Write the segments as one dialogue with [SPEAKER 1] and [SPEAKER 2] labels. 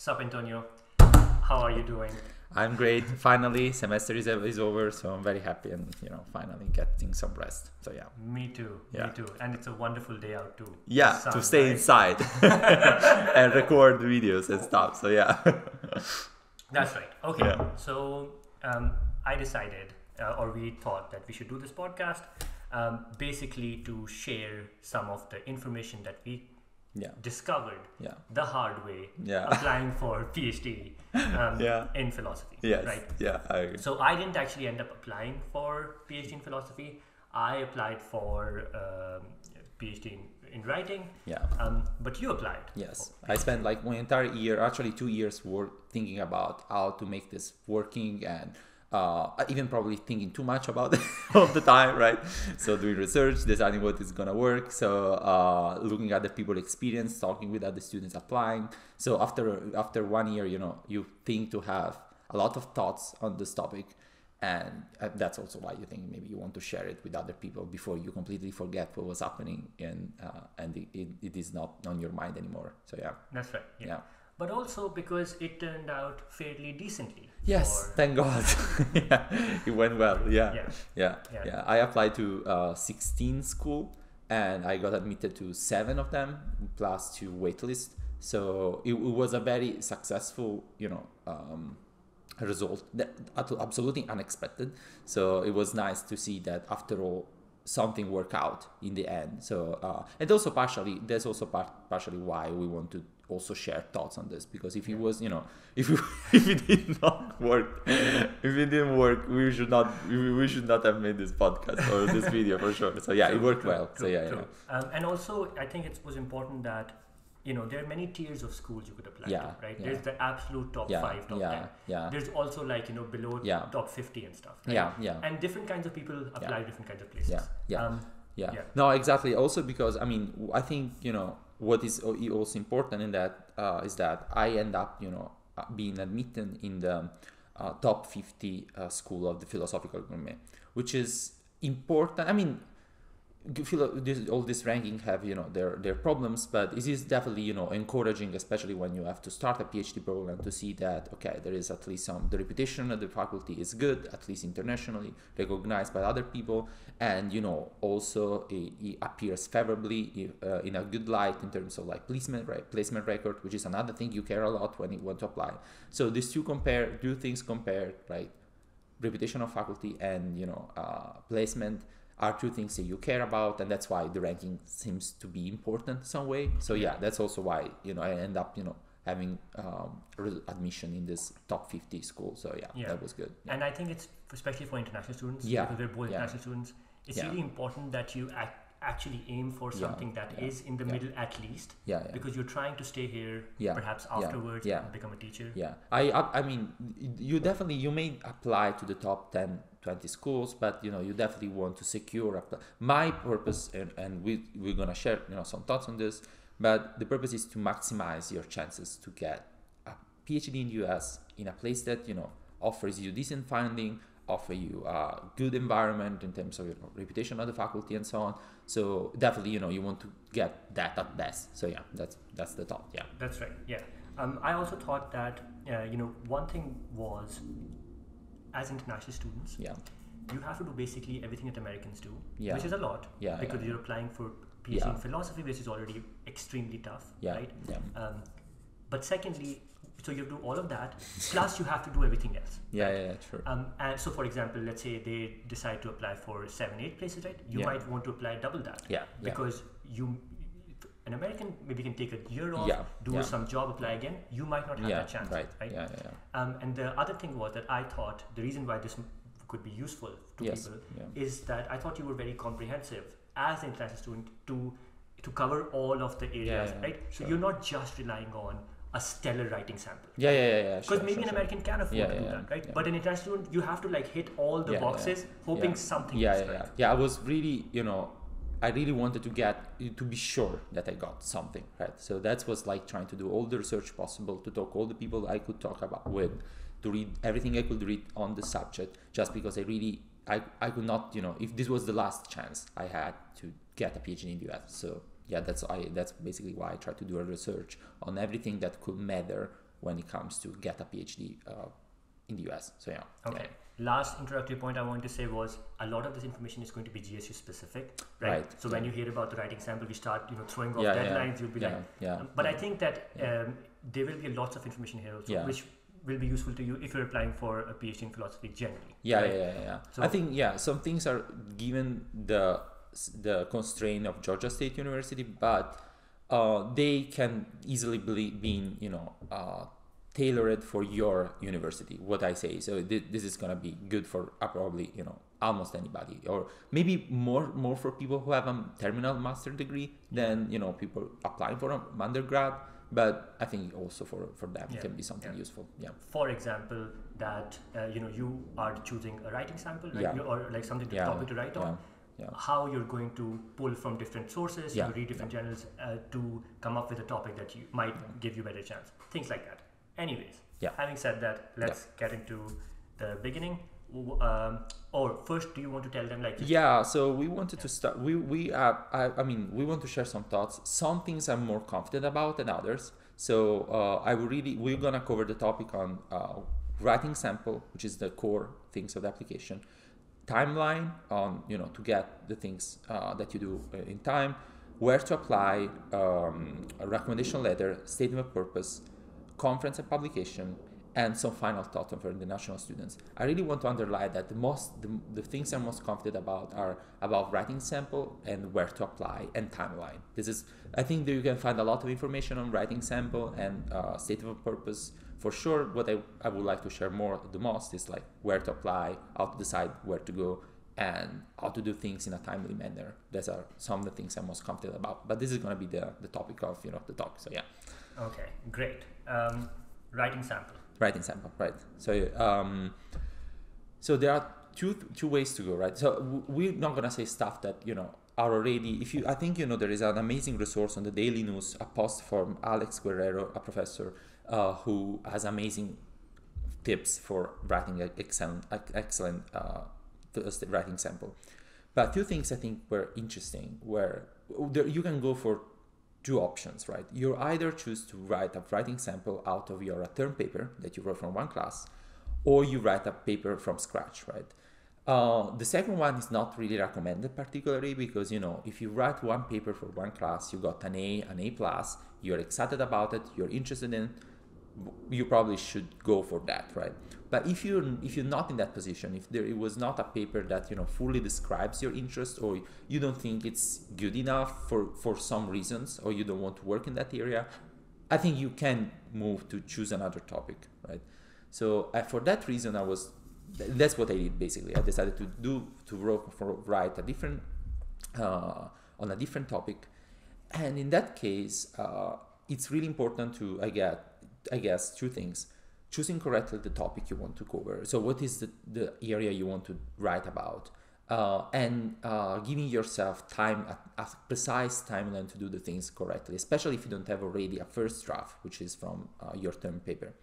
[SPEAKER 1] Sup, Antonio? How are you doing?
[SPEAKER 2] I'm great. Finally, semester is over, so I'm very happy and finally getting some rest. So yeah.
[SPEAKER 1] Me too.
[SPEAKER 2] Yeah.
[SPEAKER 1] Me too. And it's a wonderful day out too.
[SPEAKER 2] Yeah,
[SPEAKER 1] Sun,
[SPEAKER 2] to stay
[SPEAKER 1] right?
[SPEAKER 2] inside and record videos and stuff. So yeah.
[SPEAKER 1] That's right. Okay.
[SPEAKER 2] Yeah.
[SPEAKER 1] So I decided, or we thought that we should do this podcast, basically to share some of the information that we discovered the hard way applying for PhD in philosophy.
[SPEAKER 2] Yes.
[SPEAKER 1] Right.
[SPEAKER 2] Yeah. I agree.
[SPEAKER 1] So I didn't actually end up applying for PhD in philosophy. I applied for PhD in writing.
[SPEAKER 2] Yeah.
[SPEAKER 1] But you applied.
[SPEAKER 2] Yes. I spent like one entire year, actually 2 years, thinking about how to make this working and even probably thinking too much about it all the time, right? So doing research, deciding what is gonna work. So looking at the people experience, talking with other students applying. So after 1 year, you think to have a lot of thoughts on this topic, and that's also why you think maybe you want to share it with other people before you completely forget what was happening and it is not on your mind anymore. So yeah.
[SPEAKER 1] That's right. Yeah. But also because it turned out fairly decently.
[SPEAKER 2] Yes, thank God. Yeah, it went well. Yeah. I applied to 16 school and I got admitted to 7 of them plus 2 waitlist. So it was a very successful, result. That absolutely unexpected. So it was nice to see that after all something worked out in the end. So and also that's also partially why we want to also share thoughts on this, because if it was if it did not work, if it didn't work, we should not have made this podcast or this video for sure. So yeah, it worked well. So yeah.
[SPEAKER 1] And also I think it was important that there are many tiers of schools you could apply to, right?
[SPEAKER 2] Yeah.
[SPEAKER 1] There's the absolute top 5, top 10.
[SPEAKER 2] Yeah.
[SPEAKER 1] There's also below top 50 and stuff. Right?
[SPEAKER 2] Yeah.
[SPEAKER 1] And different kinds of people apply to different kinds of places.
[SPEAKER 2] Yeah. No, exactly. Also because I think what is also important in that is that I end up being admitted in the top 50 school of the philosophical gourmet, which is important. I mean, all this ranking have their problems, but it is definitely encouraging, especially when you have to start a PhD program, to see that there is at least the reputation of the faculty is good, at least internationally recognized by other people, and also it appears favorably in a good light in terms of placement record, which is another thing you care a lot when you want to apply. So these two things compared, right? Reputation of faculty and placement are 2 things that you care about, and that's why the ranking seems to be important some way. So yeah, that's also why I end up having admission in this top 50 school. So yeah. That was good.
[SPEAKER 1] And I think it's especially for international students, because we're both international students, it's really important that you actually aim for something that is in the middle at least, because you're trying to stay here perhaps afterwards and become a teacher.
[SPEAKER 2] I mean, you may apply to the top 10, 20 schools, but you definitely want to secure my purpose, and we're gonna share some thoughts on this, but the purpose is to maximize your chances to get a PhD in the US in a place that offers you decent funding, offer you a good environment in terms of reputation of the faculty and so on. So definitely you want to get that at best. So yeah, that's the thought. Yeah,
[SPEAKER 1] that's right. Yeah. I also thought that one thing was, as international students, you have to do basically everything that Americans do, which is a lot, because you're applying for PhD in philosophy, which is already extremely tough, right? But secondly, so you have to do all of that, plus you have to do everything else.
[SPEAKER 2] True.
[SPEAKER 1] And so, for example, let's say they decide to apply for 7, 8 places, right? You might want to apply double that, because an American maybe can take a year off, do some job, apply again. You might not have that chance, right? And the other thing was that I thought the reason why this could be useful to people is that I thought you were very comprehensive as an international student to cover all of the areas, right? So you're not just relying on a stellar writing sample. Because maybe an American can afford to do that, right? But an international student, you have to hit all the boxes, hoping something is right.
[SPEAKER 2] I was really, I really wanted to be sure that I got something, right? So that was trying to do all the research possible, to talk all the people I could talk about with, to read everything I could read on the subject, just because I could not, if this was the last chance I had to get a PhD in the US. So yeah, that's basically why I tried to do a research on everything that could matter when it comes to get a PhD in the US. So yeah.
[SPEAKER 1] Okay. Last introductory point I wanted to say was a lot of this information is going to be GSU specific, right? So when you hear about the writing sample, we start throwing off deadlines. You'll be but I think that there will be lots of information here also, which will be useful to you if you're applying for a PhD in philosophy generally.
[SPEAKER 2] So I think some things are given the constraint of Georgia State University, but they can easily be tailored for your university, what I say. So this is gonna be good for probably almost anybody, or maybe more for people who have a terminal master degree than people applying for an undergrad. But I think also for them it can be something useful.
[SPEAKER 1] For example, that you are choosing a writing sample, right? Or like something topic to write on. How you're going to pull from different sources, you read different journals to come up with a topic that you might give you a better chance. Things like that. Anyways, having said that, let's get into the beginning. Or first, do you want to tell them
[SPEAKER 2] so we wanted to start. We want to share some thoughts. Some things I'm more confident about than others. So we're gonna cover the topic on writing sample, which is the core things of the application. Timeline on to get the things that you do in time, where to apply, a recommendation letter, statement of purpose, conference and publication, and some final thoughts for the national students. I really want to underline that the things I'm most confident about are about writing sample and where to apply and timeline. I think that you can find a lot of information on writing sample and statement of purpose. For sure, what I would like to share the most is like where to apply, how to decide where to go, and how to do things in a timely manner. Those are some of the things I'm most confident about. But this is going to be the topic of the talk. So yeah.
[SPEAKER 1] Okay, great. Writing sample.
[SPEAKER 2] Writing sample, right? So there are two ways to go, right? So we're not gonna say stuff that are already. I think there is an amazing resource on the Daily News, a post from Alex Guerrero, a professor who has amazing tips for writing excellent writing sample. But two things I think were interesting where you can go for two options, right? You either choose to write a writing sample out of your term paper that you wrote from one class, or you write a paper from scratch, right? The second one is not really recommended particularly because, if you write one paper for one class, you got an A, an A+, you're excited about it, you're interested in, you probably should go for that, right? But if you're not in that position, if it was not a paper that fully describes your interest, or you don't think it's good enough for some reasons, or you don't want to work in that area, I think you can move to choose another topic, right? So for that reason, that's what I did basically. I decided to write a different on a different topic, and in that case, it's really important to I guess two things. Choosing correctly the topic you want to cover. So what is the area you want to write about? And giving yourself a precise timeline to do the things correctly, especially if you don't have already a first draft, which is from your term paper.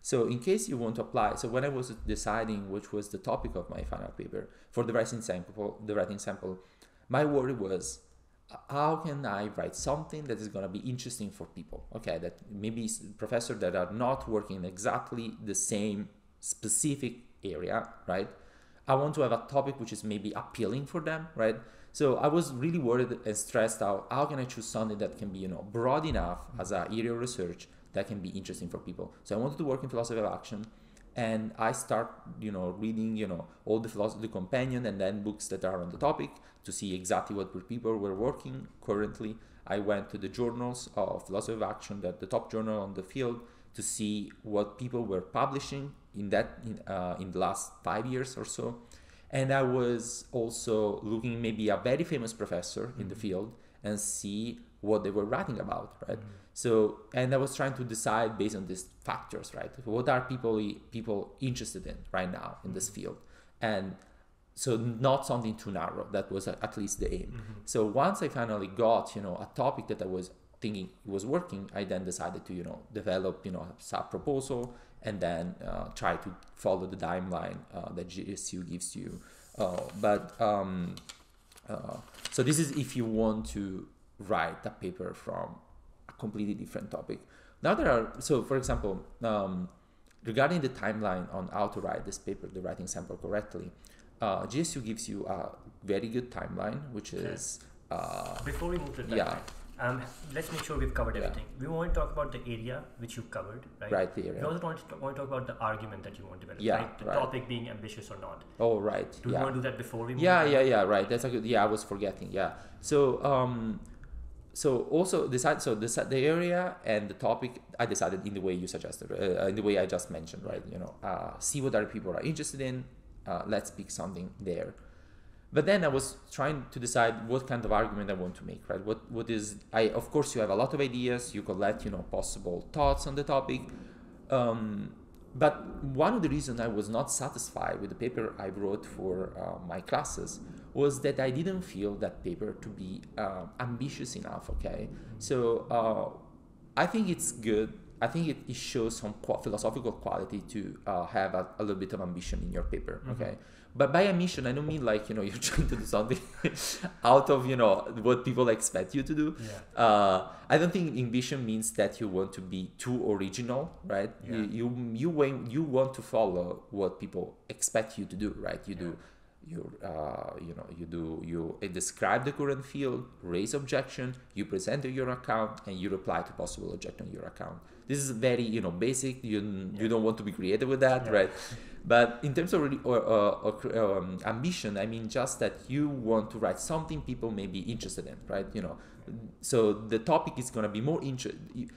[SPEAKER 2] So in case you want to apply, so when I was deciding which was the topic of my final paper for the writing sample, my worry was, how can I write something that is going to be interesting for people? Okay, that maybe professors that are not working in exactly the same specific area, right? I want to have a topic which is maybe appealing for them, right? So I was really worried and stressed out. How can I choose something that can be, broad enough as an area of research that can be interesting for people? So I wanted to work in philosophy of action, and I start, reading, all the philosophy companion and then books that are on the topic to see exactly what people were working currently. I went to the journals of philosophy of action, the top journal on the field, to see what people were publishing in the last 5 years or so. And I was also looking maybe a very famous professor in the field and see what they were writing about, right? So, and I was trying to decide based on these factors, right? What are people interested in right now in this field? And so not something too narrow. That was at least the aim. So once I finally got, a topic that I was thinking was working, I then decided to, develop, a sub-proposal and then try to follow the timeline that GSU gives you. So this is if you want to write a paper from a completely different topic. Now there are, so for example, regarding the timeline on how to write this paper, the writing sample correctly, GSU gives you a very good timeline, which is...
[SPEAKER 1] Before we move to the timeline, let's make sure we've covered everything. We want to talk about the area which you covered, right?
[SPEAKER 2] Right, the area.
[SPEAKER 1] We also want to talk about the argument that you want to develop, right? The topic being ambitious or not.
[SPEAKER 2] Oh, right.
[SPEAKER 1] Do you want to do that before we move?
[SPEAKER 2] Right. That's a good, I was forgetting, So, so also the area and the topic, I decided in the way you suggested, in the way I just mentioned, right? See what other people are interested in, let's pick something there. But then I was trying to decide what kind of argument I want to make, right? What is, of course you have a lot of ideas, you collect, possible thoughts on the topic. But one of the reasons I was not satisfied with the paper I wrote for my classes was that I didn't feel that paper to be ambitious enough, okay? So I think it's good. I think it shows some philosophical quality to have a little bit of ambition in your paper, okay? But by ambition, I don't mean like, you're trying to do something out of, what people expect you to do. I don't think ambition means that you want to be too original, right? You want to follow what people expect you to do, right? You describe the current field, raise objection, you present your account, and you reply to possible objection on your account. This is very, basic. You don't want to be creative with that, right? But in terms of ambition, I mean just that you want to write something people may be interested in, right? So the topic is going to be more interesting.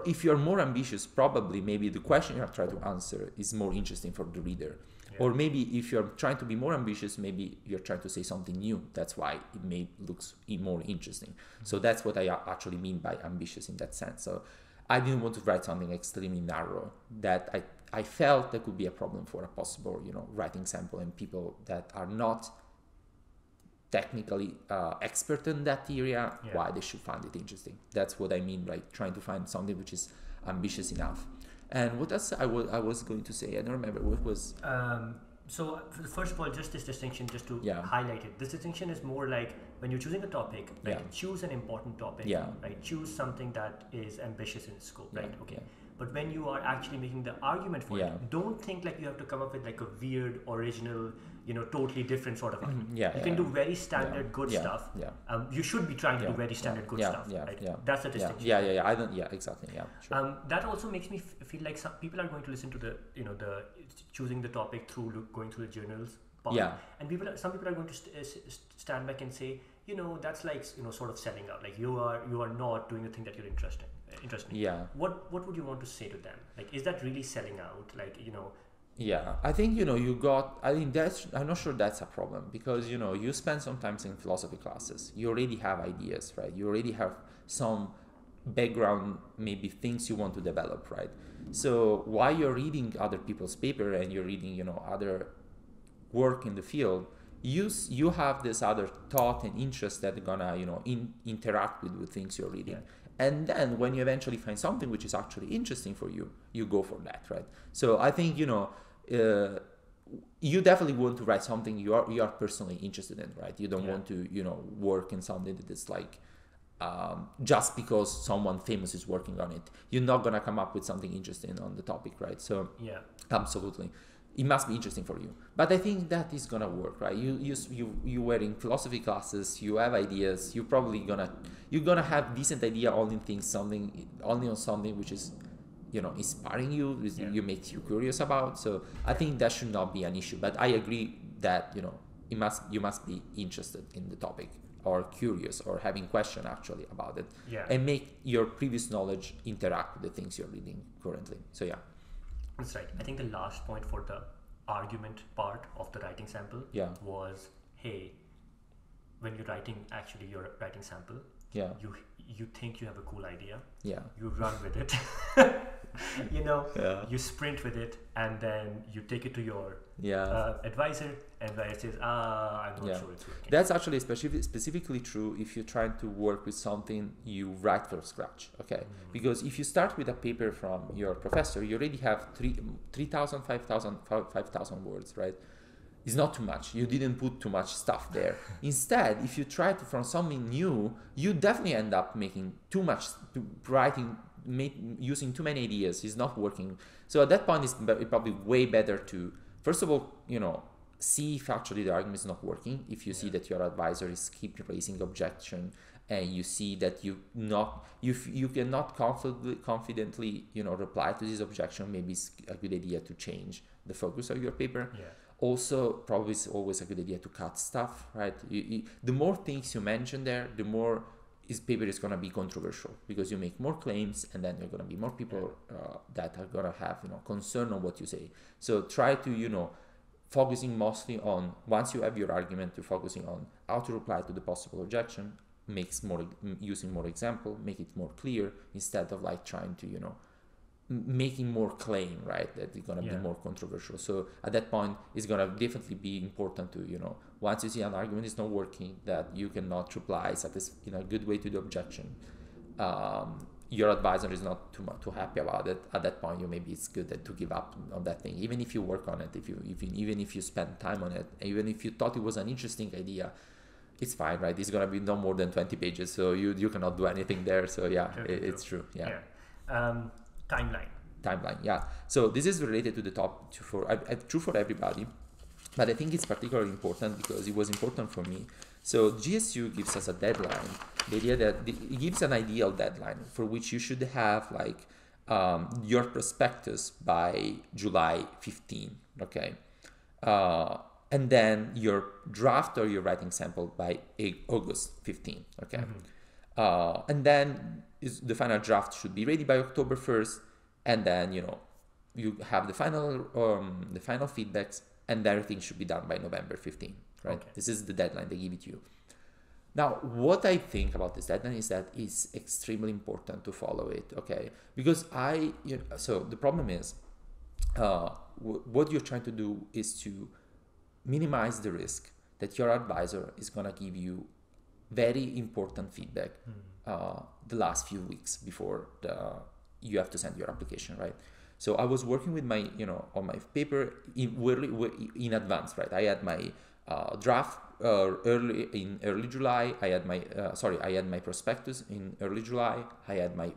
[SPEAKER 2] If you're more ambitious, probably maybe the question you're trying to answer is more interesting for the reader. Or maybe if you're trying to be more ambitious, maybe you're trying to say something new. That's why it may looks more interesting. So that's what I actually mean by ambitious in that sense. So I didn't want to write something extremely narrow that I felt that could be a problem for a possible, writing sample and people that are not technically expert in that area, why they should find it interesting. That's what I mean by trying to find something which is ambitious enough. And what else I was going to say? I don't remember what was.
[SPEAKER 1] So first of all, just this distinction, just to highlight it. This distinction is more like when you're choosing a topic, right? Choose an important topic, right? Choose something that is ambitious in scope, right? Okay. But when you are actually making the argument for it, don't think like you have to come up with like a weird, original, totally different sort of argument. You can do very standard good stuff. You should be trying to do very standard good stuff. Right? That's the distinction.
[SPEAKER 2] I don't. Exactly. Sure.
[SPEAKER 1] That also makes me feel like some people are going to listen to the, the choosing the topic through going through the journals part. And some people are going to stand back and say, that's like, sort of selling out. Like you are not doing the thing that you're interested in. What would you want to say to them? Like, is that really selling out? Like,
[SPEAKER 2] I think, I'm not sure that's a problem because, you spend some time in philosophy classes. You already have ideas, right? You already have some background, maybe things you want to develop, right? So while you're reading other people's paper and you're reading, other work in the field, you have this other thought and interest that are gonna, interact with the things you're reading. And then when you eventually find something which is actually interesting for you, you go for that, right? So I think, you definitely want to write something you are personally interested in, right? You don't want to, work in something that is like, just because someone famous is working on it. You're not going to come up with something interesting on the topic, right? So absolutely. It must be interesting for you. But I think that is going to work, right? You were in philosophy classes, you have ideas, you're gonna have decent idea only on something which is, inspiring you, you makes you curious about. So I think that should not be an issue. But I agree that, you must be interested in the topic or curious or having question actually about it and make your previous knowledge interact with the things you're reading currently. So
[SPEAKER 1] that's right. I think the last point for the argument part of the writing sample was, hey, when you're writing your writing sample, you think you have a cool idea, you run with it, you sprint with it, and then you take it to your advisor, and advisor says, I'm not sure it's working.
[SPEAKER 2] That's actually specifically true if you're trying to work with something you write from scratch, okay? Because if you start with a paper from your professor, you already have 3,000, 5,000 words, right? It's not too much. You didn't put too much stuff there. Instead, if you try from something new, you definitely end up making writing using too many ideas is not working. So at that point, it's probably way better to, first of all, see if actually the argument is not working. If you see that your advisor is keep raising objection, and you see that you cannot confidently reply to this objection, maybe it's a good idea to change the focus of your paper. Also, probably it's always a good idea to cut stuff, right? The more things you mention there, the more his paper is going to be controversial, because you make more claims, and then there are going to be more people that are going to have concern on what you say. So try to focusing mostly on, once you have your argument, to focusing on how to reply to the possible objection, using more example, make it more clear, instead of like trying to making more claim, right, that it's going to be more controversial. So at that point, it's going to definitely be important to once you see an argument is not working, that you cannot reply in a good way to the objection. Your advisor is not too happy about it. At that point, maybe it's good to give up on that thing, even if you work on it, even if you spend time on it, even if you thought it was an interesting idea. It's fine, right? It's gonna be no more than 20 pages, so you cannot do anything there. So it's true. Timeline. Yeah. So this is related to the top true for everybody, but I think it's particularly important because it was important for me. So GSU gives us a deadline. The idea that it gives an ideal deadline for which you should have like your prospectus by July 15. Okay. And then your draft or your writing sample by August 15. Okay. And then the final draft should be ready by October 1st. And then, you have the final feedbacks, and everything should be done by November 15. Right. Okay. This is the deadline they give it to you. Now, what I think about this deadline is that it's extremely important to follow it. Okay. Because so the problem is, what you're trying to do is to minimize the risk that your advisor is going to give you very important feedback the last few weeks before you have to send your application, right? So I was working with my, on my paper in advance, right? I had my draft early July. I had my prospectus in early July. I had my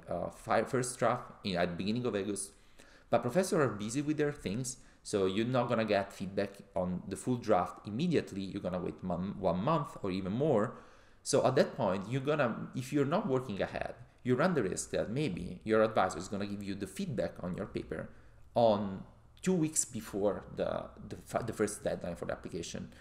[SPEAKER 2] first draft at the beginning of August. But professors are busy with their things. So you're not going to get feedback on the full draft immediately. You're going to wait 1 month or even more. So at that point, if you're not working ahead, you run the risk that maybe your advisor is going to give you the feedback on your paper on 2 weeks before the first deadline for the application.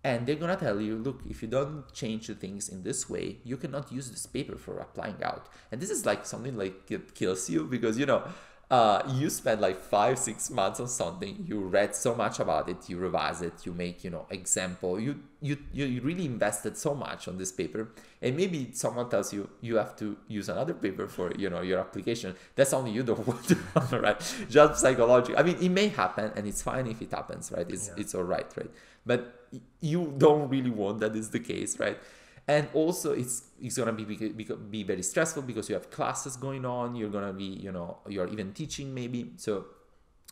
[SPEAKER 2] And they're going to tell you, look, if you don't change the things in this way, you cannot use this paper for applying out. And this is like something like it kills you, because, you spend like 5-6 months on something, you read so much about it, you revise it, you make example, you really invested so much on this paper, and maybe someone tells you you have to use another paper for your application. That's something you don't want to do, right? Just psychologically. I mean, it may happen, and it's fine if it happens, right? It's all right, right? But you don't really want that is the case, right? And also, it's gonna be very stressful because you have classes going on. You're gonna be, you're even teaching maybe. So,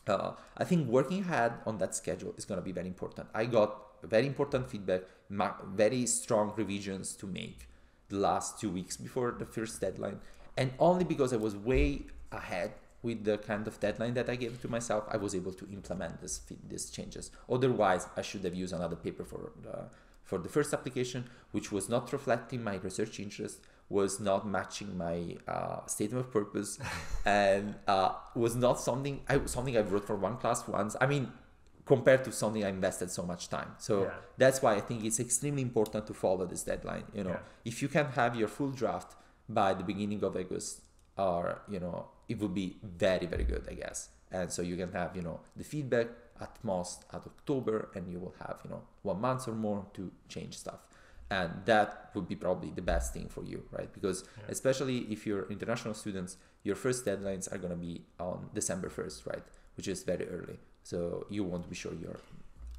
[SPEAKER 2] I think working ahead on that schedule is gonna be very important. I got very important feedback, very strong revisions to make the last 2 weeks before the first deadline, and only because I was way ahead with the kind of deadline that I gave to myself, I was able to implement these changes. Otherwise, I should have used another paper for the first application, which was not reflecting my research interest, was not matching my statement of purpose, and was not something I wrote for one class once. I mean, compared to something I invested so much time. So that's why I think it's extremely important to follow this deadline. If you can have your full draft by the beginning of August, or it would be very, very good, I guess. And so you can have the feedback at most at October, and you will have 1 month or more to change stuff, and that would be probably the best thing for you, right? Because especially if you're international students, your first deadlines are going to be on December 1st, right? Which is very early, so you want to be sure you're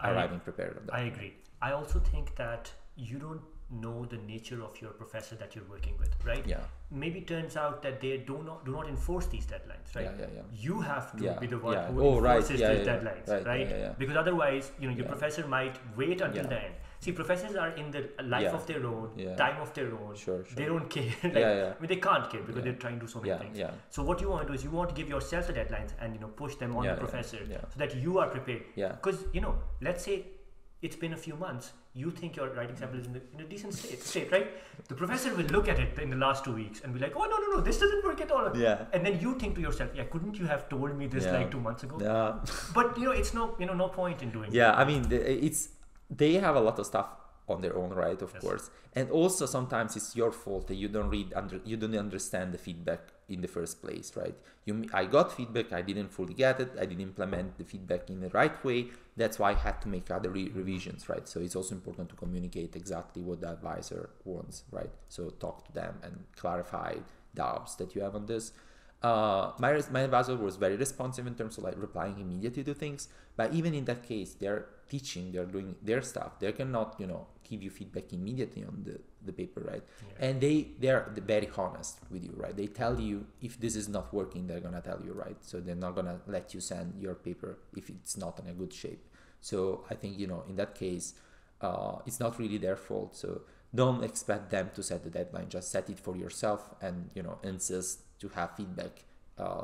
[SPEAKER 2] arriving prepared on that.
[SPEAKER 1] I agree. I also think that you don't know the nature of your professor that you're working with, right?
[SPEAKER 2] Yeah.
[SPEAKER 1] Maybe it turns out that they do not enforce these deadlines, right? You have to be the one who enforces these deadlines, right? Because otherwise, your professor might wait until the end. See, professors are in the life of their own, time of their own.
[SPEAKER 2] Sure.
[SPEAKER 1] They don't care. I mean, they can't care because they're trying to do so many things. So what you want to do is you want to give yourself the deadlines and push them on the professor so that you are prepared. Because let's say it's been a few months, you think your writing sample is in a decent state, right? The professor will look at it in the last 2 weeks and be like, oh, no, this doesn't work at all.
[SPEAKER 2] Yeah.
[SPEAKER 1] And then you think to yourself, couldn't you have told me this like 2 months ago? Yeah. But, it's no point in doing
[SPEAKER 2] I mean, they have a lot of stuff on their own, right? Of course. And also sometimes it's your fault that you don't understand the feedback in the first place, right? I got feedback, I didn't fully get it, I didn't implement the feedback in the right way. That's why I had to make other revisions, right? So it's also important to communicate exactly what the advisor wants, right? So talk to them and clarify doubts that you have on this. My advisor was very responsive in terms of like replying immediately to things, but even in that case, they're teaching, they're doing their stuff. They cannot, give you feedback immediately on the paper, right? Yeah. And they're very honest with you, right? They tell you if this is not working, they're gonna tell you, right? So they're not gonna let you send your paper if it's not in a good shape. So I think, in that case, it's not really their fault. So don't expect them to set the deadline. Just set it for yourself and, insist to have feedback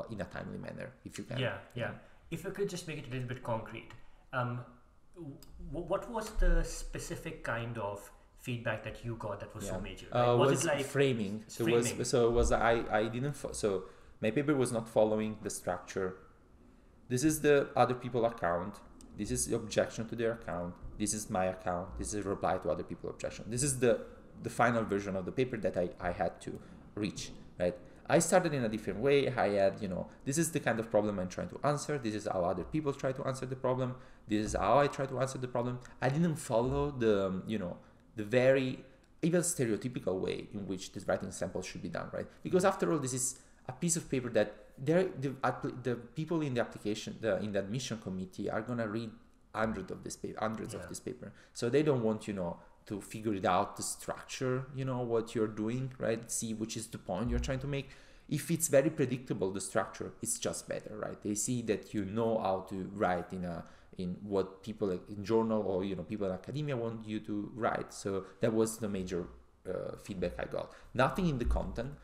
[SPEAKER 2] in a timely manner if you can.
[SPEAKER 1] Yeah. If you could just make it a little bit concrete, what was the specific kind of feedback that you got that was so major?
[SPEAKER 2] Was it like framing? So my paper was not following the structure. This is the other people account. This is the objection to their account. This is my account. This is a reply to other people's objection. This is the final version of the paper that I had to reach, right? I started in a different way. I had, this is the kind of problem I'm trying to answer. This is how other people try to answer the problem. This is how I try to answer the problem. I didn't follow the very even stereotypical way in which this writing sample should be done, right? Because after all, this is a piece of paper that the people in the application, in the admission committee are gonna read hundreds of this paper. So they don't want, to figure it out, the structure, what you're doing, right? See which is the point you're trying to make. If it's very predictable, the structure, it's just better, right? They see that you know how to write in what people in journal or people in academia want you to write. So that was the major feedback I got. Nothing in the content,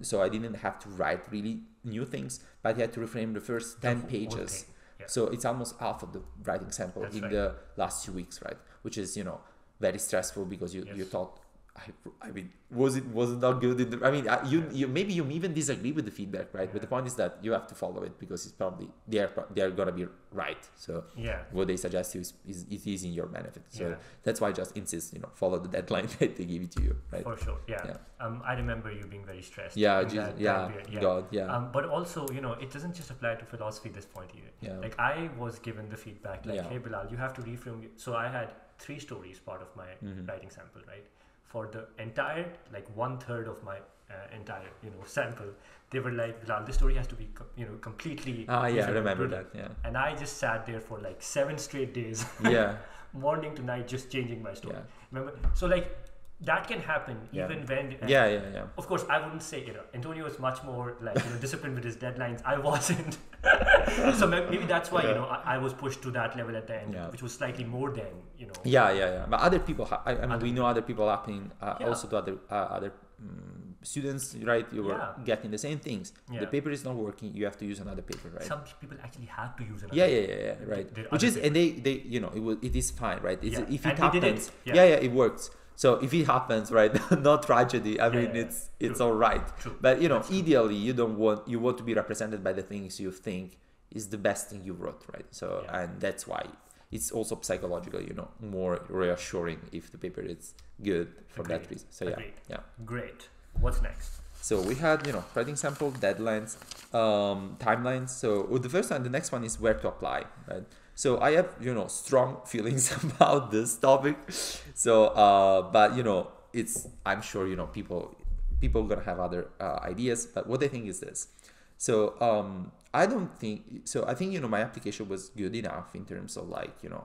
[SPEAKER 2] so I didn't have to write really new things, but I had to reframe the first 10 pages. Yeah. So it's almost half of the writing sample the last 2 weeks, right? Which is very stressful because you thought, I mean, was it not good? You maybe you even disagree with the feedback, right? But the point is that you have to follow it because it's probably they're gonna be right. So what they suggest you is in your benefit. So that's why I just insist, follow the deadline that they give it to you, right?
[SPEAKER 1] For sure, I remember you being very stressed. But also, it doesn't just apply to philosophy at this point either. Yeah. Like I was given the feedback, like, hey Bilal, you have to reframe. So I had 3 stories part of my writing sample, right? For the entire, like 1/3 of my entire, sample, they were like, Bilal, this story has to be, completely.
[SPEAKER 2] I remember that. Yeah.
[SPEAKER 1] And I just sat there for like 7 straight days. Morning to night, just changing my story. Yeah. Remember? So like that can happen even when. Of course, I wouldn't say Antonio is much more like disciplined with his deadlines. I wasn't. So maybe that's why I was pushed to that level at the end, which was slightly more than
[SPEAKER 2] But other people, we know other people happening also to other students, right? You were getting the same things. The paper is not working. You have to use another paper, right?
[SPEAKER 1] Some people actually have to use another.
[SPEAKER 2] Paper. Right. Which is and they it is fine, right? If it happens, it works. So if it happens, right, no tragedy. I mean, it's all right.
[SPEAKER 1] True.
[SPEAKER 2] But ideally, you want to be represented by the things you think is the best thing you wrote, right? So and that's why it's also psychologically, more reassuring if the paper is good for that reason. So
[SPEAKER 1] Great. What's next?
[SPEAKER 2] So we had, writing sample, deadlines, timelines. So the first one, the next one is where to apply, right? So I have, strong feelings about this topic. So, but I'm sure, people are gonna have other ideas. But what I think is this. So I don't think so. I think, you know, my application was good enough in terms of like, you know,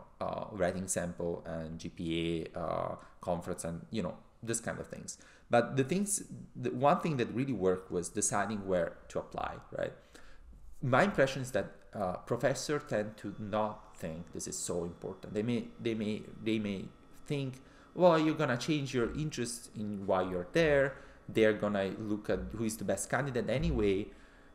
[SPEAKER 2] writing sample and GPA, conference, and, you know, this kind of things. But the one thing that really worked was deciding where to apply, right? My impression is that professors tend to not think this is so important. They may think, well, you're gonna change your interest in why you're there. They're gonna look at who is the best candidate anyway.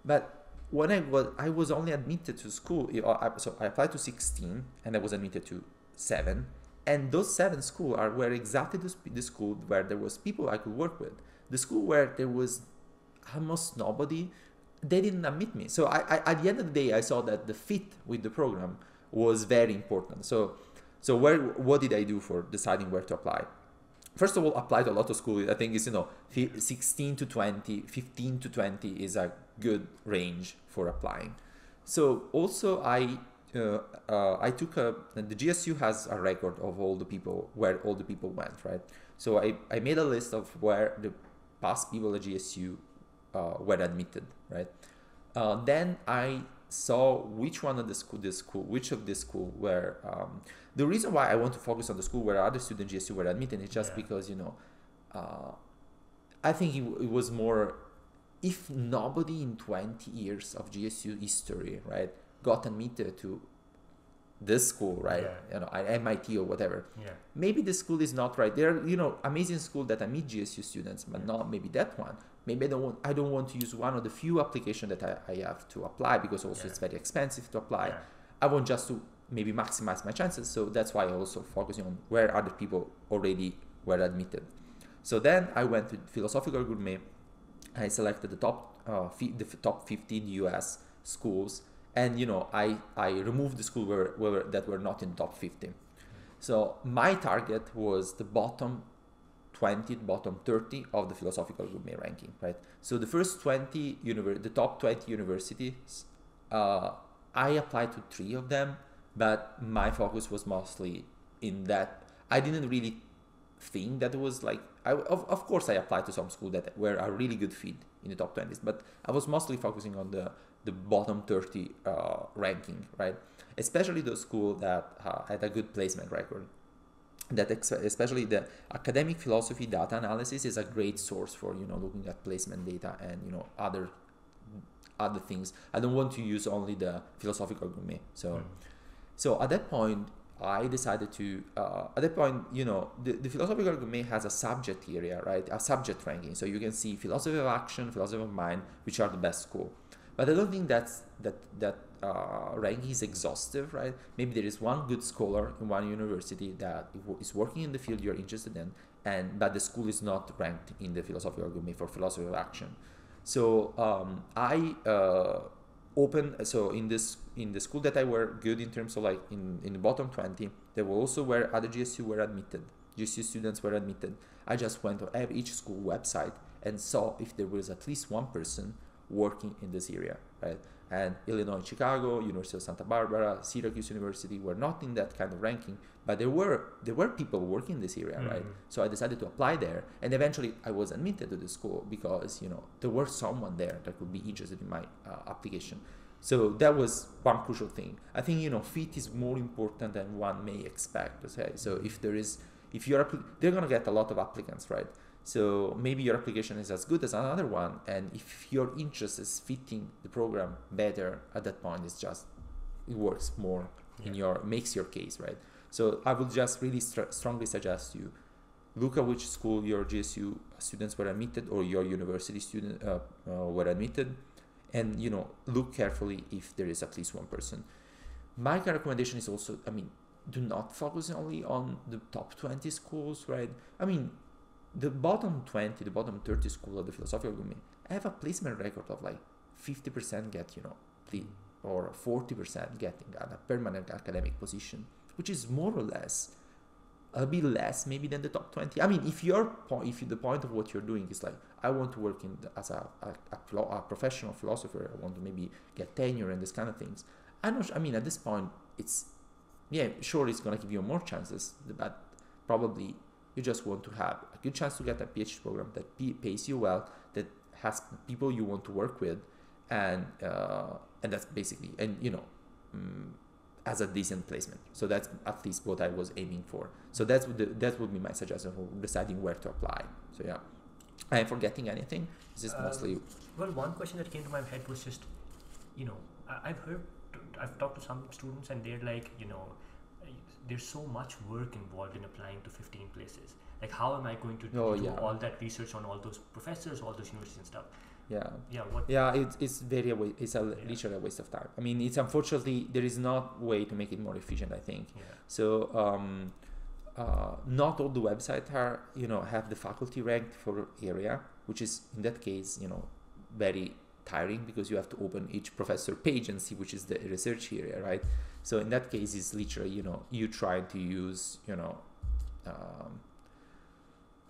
[SPEAKER 2] But when I was only admitted to school, so I applied to 16 and I was admitted to 7. And those 7 schools were exactly the school where there was people I could work with. The school where there was almost nobody, they didn't admit me. So I at the end of the day, I saw that the fit with the program was very important. So what did I do for deciding where to apply? First of all, apply to a lot of schools. I think it's, you know, 16 to 20, 15 to 20 is a good range for applying. So also I took the GSU has a record of where all the people went, right? So I made a list of where the past people at GSU were admitted, right? Then I saw which one of which of the school were. The reason why I want to focus on the school where other students GSU were admitted is just because, you know, I think it was more, if nobody in 20 years of GSU history, right, got admitted to this school, right, you know, MIT or whatever, maybe the school is not right. There are, you know, amazing schools that admit GSU students, but not maybe that one. Maybe I don't want to use one of the few applications that I have to apply, because also it's very expensive to apply. I want just to maybe maximize my chances. So that's why I also focusing on where other people already were admitted. So then I went to philosophical gourmet. I selected the top 15 US schools, and, you know, I removed the schools that were not in the top 15. So my target was the bottom 20, bottom 30 of the philosophical gourmet ranking, right? So the first 20 the top 20 universities, I applied to 3 of them, but my focus was mostly in that. I didn't really think that it was like, of course I applied to some schools that were a really good fit in the top 20s, but I was mostly focusing on the bottom 30 ranking, right? Especially those schools that had a good placement record. That especially the academic philosophy data analysis is a great source for, you know, looking at placement data and, you know, other things. I don't want to use only the philosophical gourmet. So at that point, I decided to, you know, the philosophical gourmet has a subject area, right? A subject ranking. So you can see philosophy of action, philosophy of mind, which are the best school. But I don't think that ranking is exhaustive, right? Maybe there is one good scholar in one university that is working in the field you're interested in, but the school is not ranked in the philosophical gourmet for philosophy of action. So I opened, so in the school that I were good in terms of like in the bottom 20, there were also where other GSU were admitted. GSU students were admitted. I just went to each school website and saw if there was at least one person working in this area, right? And Illinois, Chicago, University of Santa Barbara, Syracuse University were not in that kind of ranking, but there were people working in this area, right? So I decided to apply there, and eventually I was admitted to the school because, you know, there was someone there that could be interested in my application. So that was one crucial thing. I think, you know, fit is more important than one may expect to say. So they're gonna get a lot of applicants, right? So maybe your application is as good as another one, and if your interest is fitting the program better at that point, it works more makes your case, right? So I would just really strongly suggest you look at which school your GSU students were admitted or your university student were admitted, and, you know, look carefully if there is at least one person. My recommendation is also, I mean, do not focus only on the top 20 schools, right? I mean, the bottom 20, the bottom 30 school of the philosophical gourmet have a placement record of like 50% get, you know, or 40% getting a permanent academic position, which is more or less a bit less maybe than the top 20. I mean, if the point of what you're doing is like, I want to work as a professional philosopher, I want to maybe get tenure and this kind of things. I mean, at this point, it's gonna give you more chances, but probably you just want to have a good chance to get a PhD program that pays you well, that has people you want to work with, and and that's basically, and as a decent placement. So that's at least what I was aiming for. So that would be my suggestion for deciding where to apply. So yeah, I am forgetting anything? Is this mostly?
[SPEAKER 1] Well, one question that came to my head was just, I've talked to some students and they're like, there's so much work involved in applying to 15 places. Like, how am I going to do all that research on all those professors, all those universities and stuff? It's
[SPEAKER 2] literally a waste of time. I mean, it's unfortunately there is not way to make it more efficient, I think. So not all the websites are have the faculty ranked for area, which is in that case very tiring, because you have to open each professor page and see which is the research area, right? So in that case, it's literally you try to use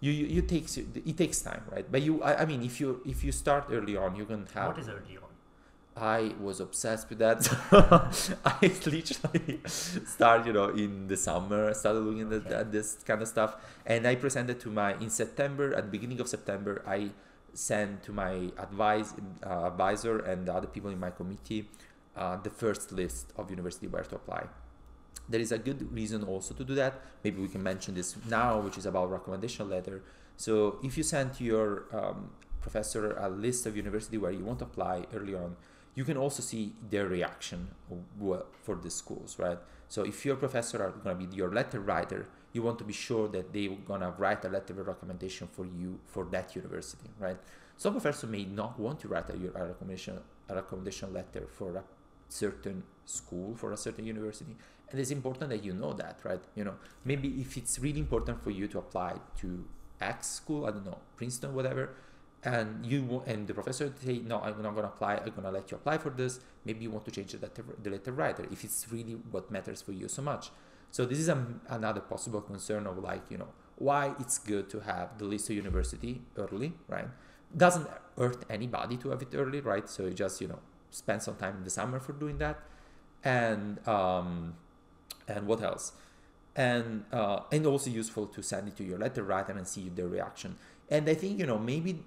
[SPEAKER 2] it takes time, right? But I mean, if you start early on, you can have.
[SPEAKER 1] What is early on?
[SPEAKER 2] I was obsessed with that. I literally started, in the summer. I started looking at this kind of stuff, and I presented in September. At the beginning of September, I sent to my advisor and the other people in my committee the first list of university where to apply. There is a good reason also to do that. Maybe we can mention this now, which is about recommendation letter. So if you send to your professor a list of university where you want to apply early on, you can also see their reaction for the schools, right? So if your professor are going to be your letter writer, you want to be sure that they're going to write a letter of recommendation for you for that university, right? Some professors may not want to write a recommendation letter for a certain school, for a certain university. And it's important that you know that, right? Maybe if it's really important for you to apply to X school, I don't know, Princeton, whatever, and the professor say, no, I'm not going to apply, I'm going to let you apply for this. Maybe you want to change the letter writer if it's really what matters for you so much. So this is another possible concern of why it's good to have the list of university early, right? Doesn't hurt anybody to have it early, right? So you just, spend some time in the summer for doing that. And what else? And also useful to send it to your letter writer and see their reaction. And I think, maybe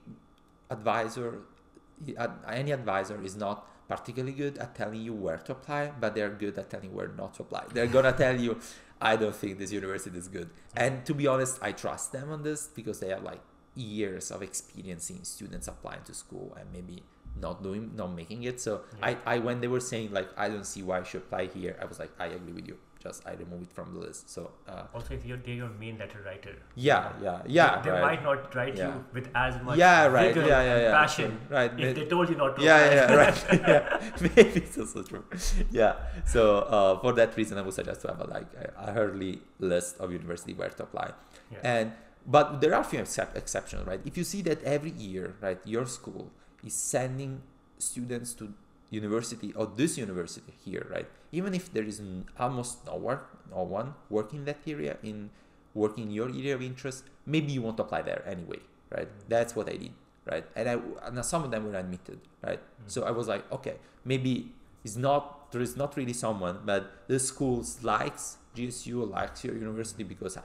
[SPEAKER 2] any advisor is not particularly good at telling you where to apply, but they're good at telling where not to apply. They're gonna tell you, I don't think this university is good. And to be honest, I trust them on this because they have years of experience seeing students applying to school and maybe not making it. So I when they were saying I don't see why I should apply here, I was like, I agree with you. I remove it from the list. So
[SPEAKER 1] also, if they're your main letter writer,
[SPEAKER 2] they
[SPEAKER 1] might not write you with as much
[SPEAKER 2] vigor
[SPEAKER 1] and passion,
[SPEAKER 2] right?
[SPEAKER 1] If they told you not to,
[SPEAKER 2] Maybe it's also true. So for that reason, I would suggest to have a early list of university where to apply. But there are a few exceptions, right? If you see that every year, right, your school is sending students to university or this university here, right? Even if there is almost no one working that area working in your area of interest, maybe you want to apply there anyway, right? That's what I did, right? And some of them were admitted, right? So I was like, okay, maybe there is not really someone, but the schools likes GSU, likes your university because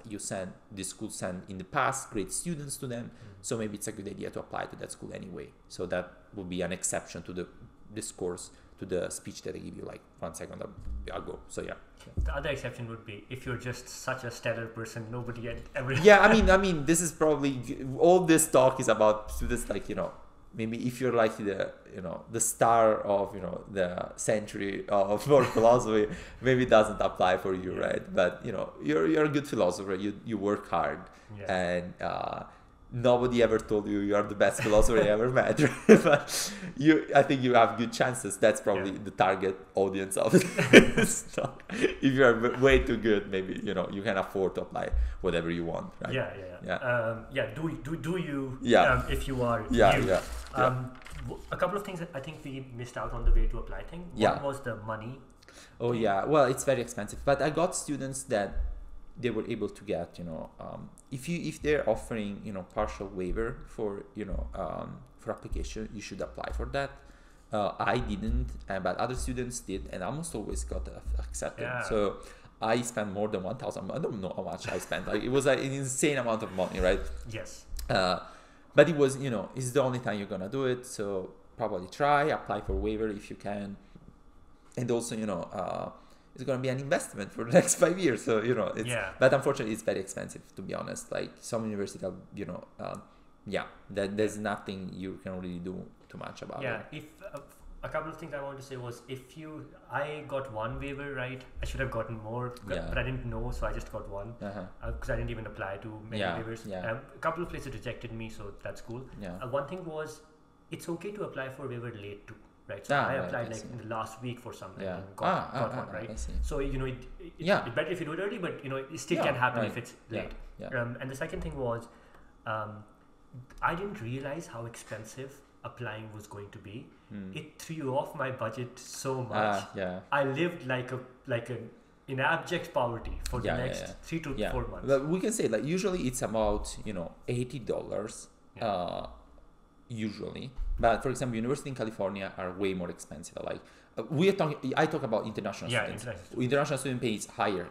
[SPEAKER 2] this school sent in the past great students to them. So maybe it's a good idea to apply to that school anyway. So that would be an exception to the discourse, to the speech that I give you 1 second ago. So
[SPEAKER 1] the other exception would be if you're just such a stellar person, nobody had ever.
[SPEAKER 2] I mean, this is probably all this talk is about students maybe if you're the star of the century of philosophy, maybe it doesn't apply for you, right? But you're a good philosopher. You work hard, and nobody ever told you are the best philosopher I ever met. But I think you have good chances. That's probably the target audience of it. So if you are way too good, maybe you can afford to apply whatever you want, right?
[SPEAKER 1] Do you? If you are. A couple of things that I think we missed out on the way to apply thing. One was the money.
[SPEAKER 2] Oh yeah, well, it's very expensive. But I got students that they were able to get, if they're offering, partial waiver for application, you should apply for that. I didn't, but other students did, and almost always got accepted. So I spent more than 1,000. I don't know how much I spent. It was an insane amount of money, right?
[SPEAKER 1] Yes.
[SPEAKER 2] But it was, it's the only time you're gonna do it. So probably apply for waiver if you can. and also it's going to be an investment for the next 5 years. So but unfortunately it's very expensive, to be honest. Like some universities, there's nothing you can really do too much about it.
[SPEAKER 1] If a couple of things I wanted to say was, I got one waiver, right? I should have gotten more, but I didn't know, so I just got one because I didn't even apply to many waivers. A couple of places rejected me, so that's cool. One thing was, it's okay to apply for a waiver late too, right? So I applied in the last week for something and got one, right? So it's better if you do it early, but it still can happen if it's late. And the second thing was, I didn't realize how expensive applying was going to be. It threw off my budget so much. I lived in abject poverty for the next 3 to 4 months.
[SPEAKER 2] But we can say usually it's about $80 usually. But for example, university in California are way more expensive. I talk about international students. International student pays higher,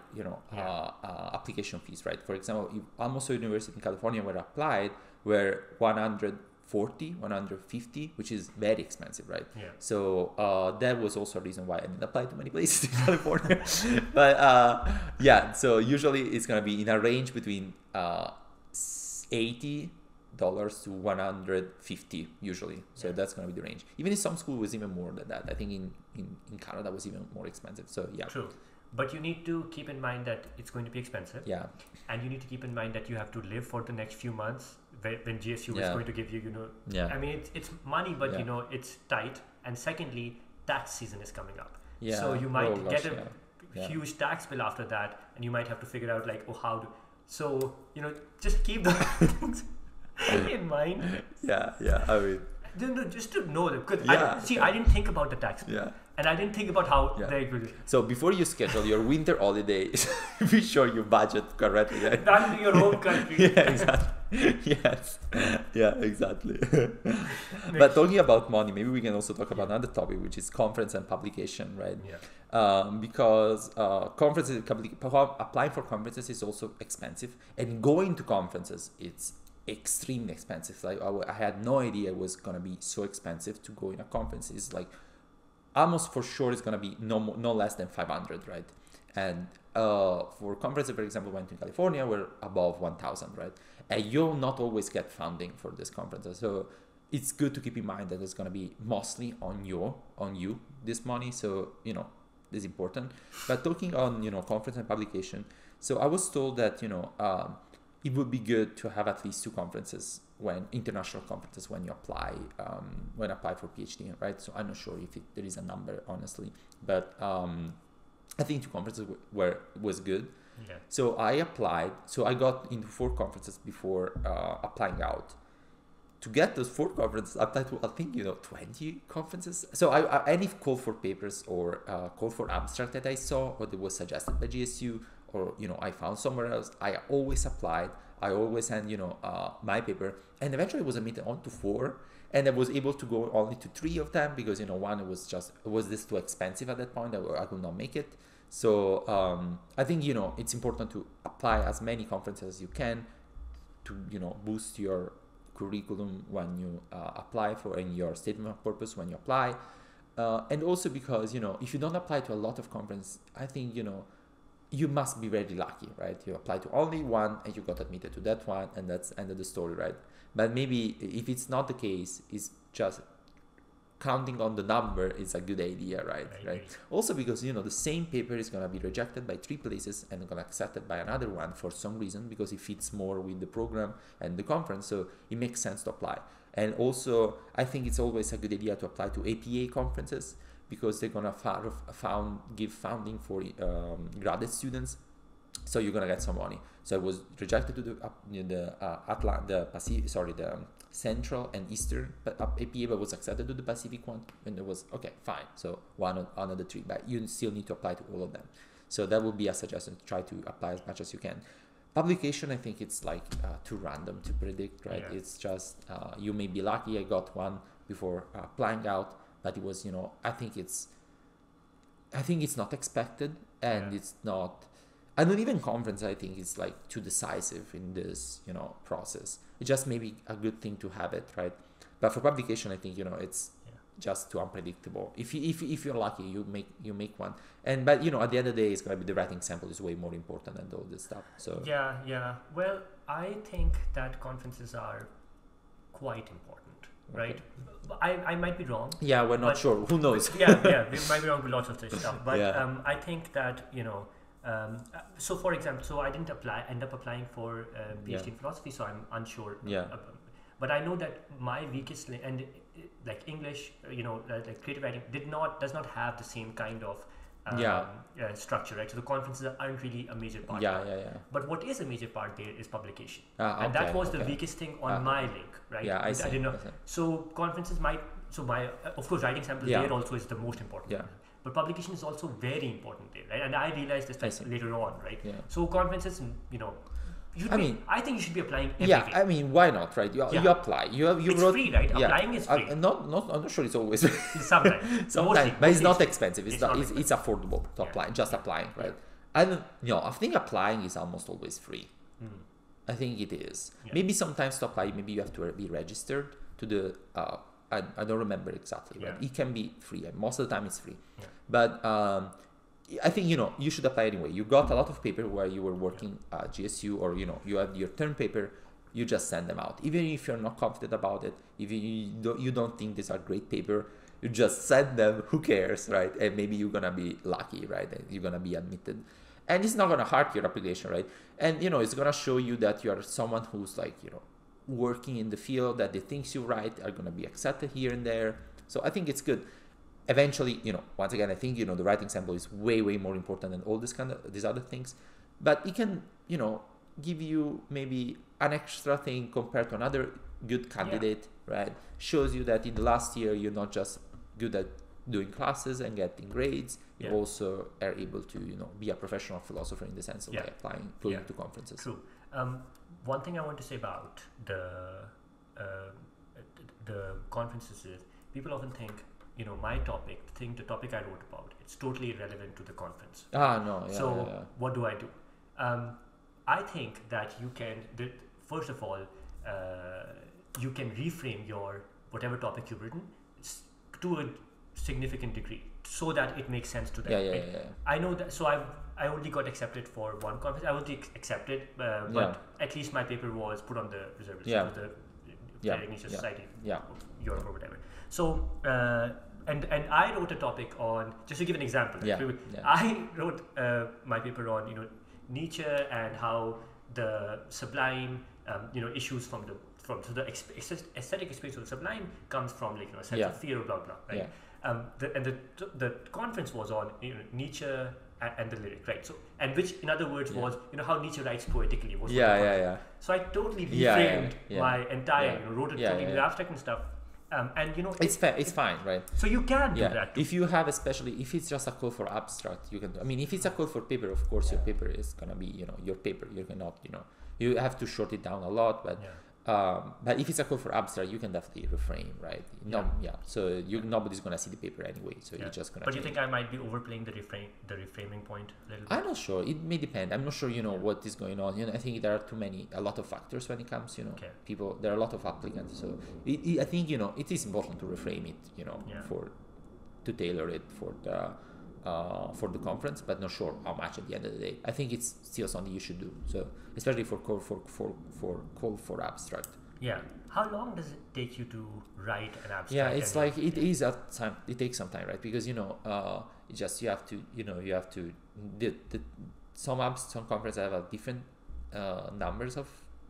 [SPEAKER 2] application fees, right? For example, almost a university in California where I applied were 150, which is very expensive, right? So that was also a reason why I didn't apply to many places in California. But so usually it's gonna be in a range between $80 to $150 usually. So that's gonna be the range. Even in some school was even more than that. I think in Canada was even more expensive. So
[SPEAKER 1] True. But you need to keep in mind that it's going to be expensive. And you need to keep in mind that you have to live for the next few months when GSU is going to give you, I mean, it's money, but it's tight. And secondly, tax season is coming up. So you might get a huge tax bill after that, and you might have to figure out so, just keep the things in mind.
[SPEAKER 2] I mean,
[SPEAKER 1] just to know that, because I didn't think about the tax bill. And I didn't think about how they will.
[SPEAKER 2] So before you schedule your winter holidays, be sure you budget correctly. Right?
[SPEAKER 1] Back to your home country.
[SPEAKER 2] Exactly. Yes. Exactly. But talking about money, maybe we can also talk about another topic, which is conference and publication, right? Because conferences, applying for conferences is also expensive, and going to conferences, it's extremely expensive. I had no idea it was gonna be so expensive to go in a conference. It's almost for sure it's going to be no less than 500, right? And for conferences, for example, went to California, we're above 1,000, right? And you'll not always get funding for this conferences. So it's good to keep in mind that it's going to be mostly on you, this money. So, this is important. But talking on, conference and publication. So I was told that, it would be good to have at least 2 conferences, international conferences, when you apply for PhD, right? So I'm not sure if there is a number, honestly, but I think 2 conferences was good. So I applied. So I got into 4 conferences before applying out. To get those 4 conferences, I applied to 20 conferences. So any call for papers or call for abstract that I saw, or that was suggested by GSU, or I found somewhere else, I always applied. I always sent my paper, and eventually was admitted on to 4, and I was able to go only to 3 of them because one was this too expensive at that point. I could not make it. So I think it's important to apply as many conferences as you can to boost your curriculum when you apply for, and your statement of purpose when you apply, and also because if you don't apply to a lot of conferences, I think you must be very lucky, right? You apply to only one and you got admitted to that one, and that's end of the story, right? But maybe if it's not the case, it's just counting on the number is a good idea, right? Also because the same paper is going to be rejected by 3 places and going to accepted by another one for some reason, because it fits more with the program and the conference, so it makes sense to apply. And also I think it's always a good idea to apply to APA conferences, because they're gonna give funding for graduate students, so you're gonna get some money. So I was rejected to the Central and Eastern APA, but was accepted to the Pacific one, and it was okay, fine. So one of the 3, but you still need to apply to all of them. So that would be a suggestion to try to apply as much as you can. Publication, I think it's too random to predict, right? It's just you may be lucky. I got one before applying out. But it was, I think it's not expected, and it's not. I don't even conference. I think it's too decisive in this, process. It's just maybe a good thing to have it, right? But for publication, I think it's just too unpredictable. If you're lucky, you make one. But at the end of the day, it's gonna be the writing sample is way more important than all this stuff. So
[SPEAKER 1] yeah. Well, I think that conferences are quite important, right? I might be wrong.
[SPEAKER 2] Yeah, we're not sure. Who knows?
[SPEAKER 1] yeah, we might be wrong with lots of this stuff. But I think that so for example, I didn't end up applying for PhD in philosophy, so I'm unsure. But I know that my weakest and like English, like creative writing does not have the same kind of structure, right? So the conferences aren't really a major part. But what is a major part there is publication, and that was the weakest thing on my link, right?
[SPEAKER 2] I see.
[SPEAKER 1] I didn't know. So conferences of course writing samples there also is the most important. But publication is also very important there, right? And I realized this later on, right? So conferences, I think you should be applying every day.
[SPEAKER 2] I mean, why not, right? You apply.
[SPEAKER 1] It's free, right? Applying is free.
[SPEAKER 2] I'm not sure it's always
[SPEAKER 1] sometimes,
[SPEAKER 2] but it's not expensive. It's affordable to apply. Just applying, right? I think applying is almost always free. I think it is. Maybe sometimes to apply, maybe you have to be registered to the. I don't remember exactly, but it can be free. Most of the time, it's free. But I think you should apply anyway. You got a lot of paper where you were working at GSU, or you have your term paper. You just send them out, even if you're not confident about it. If you don't think these are great paper, you just send them. Who cares, right? And maybe you're gonna be lucky, right? And you're gonna be admitted, and it's not gonna hurt your application, right? And it's gonna show you that you are someone who's like working in the field, that the things you write are gonna be accepted here and there. So I think it's good. Eventually, once again, I think the writing sample is way more important than all these other things, but it can give you maybe an extra thing compared to another good candidate, right? Shows you that in the last year you're not just good at doing classes and getting grades, you also are able to be a professional philosopher in the sense of going to conferences.
[SPEAKER 1] True. One thing I want to say about the conferences is people often think my topic, the topic I wrote about, it's totally irrelevant to the conference. What do I do? I think that you can, first of all, you can reframe your whatever topic you've written to a significant degree so that it makes sense to them. I know that. So I only got accepted for one conference. I wasn't accepted, but at least my paper was put on the reserve list of the Ignition Society, Europe or whatever. So. And I wrote a topic on, just to give an example, I wrote my paper on Nietzsche and how the sublime issues from the aesthetic experience of the sublime comes from a sense of fear, blah blah, right? The conference was on Nietzsche and the lyric, right? So, and which in other words was how Nietzsche writes poetically. So I totally reframed my entire wrote it totally abstract and stuff. And
[SPEAKER 2] it's fine, right?
[SPEAKER 1] So you can do that too.
[SPEAKER 2] If you have, especially if it's just a call for abstract, you can. I mean, if it's a call for paper, of course, your paper is gonna be your paper. You cannot you have to short it down a lot, but if it's a call for abstract, you can definitely reframe, right? So nobody's gonna see the paper anyway, so you're just gonna.
[SPEAKER 1] But you think I might be overplaying the reframing point a little bit?
[SPEAKER 2] I'm not sure. It may depend. I'm not sure. What is going on. I think there are a lot of factors when it comes. People. There are a lot of applicants, so I think it is important to reframe it. To tailor it for the conference, but not sure how much at the end of the day. I think it's still something you should do. So especially for call for abstract.
[SPEAKER 1] Yeah. How long does it take you to write an abstract?
[SPEAKER 2] Yeah, it's like it is a time. It takes some time, right? Because you have to some conferences have a different numbers of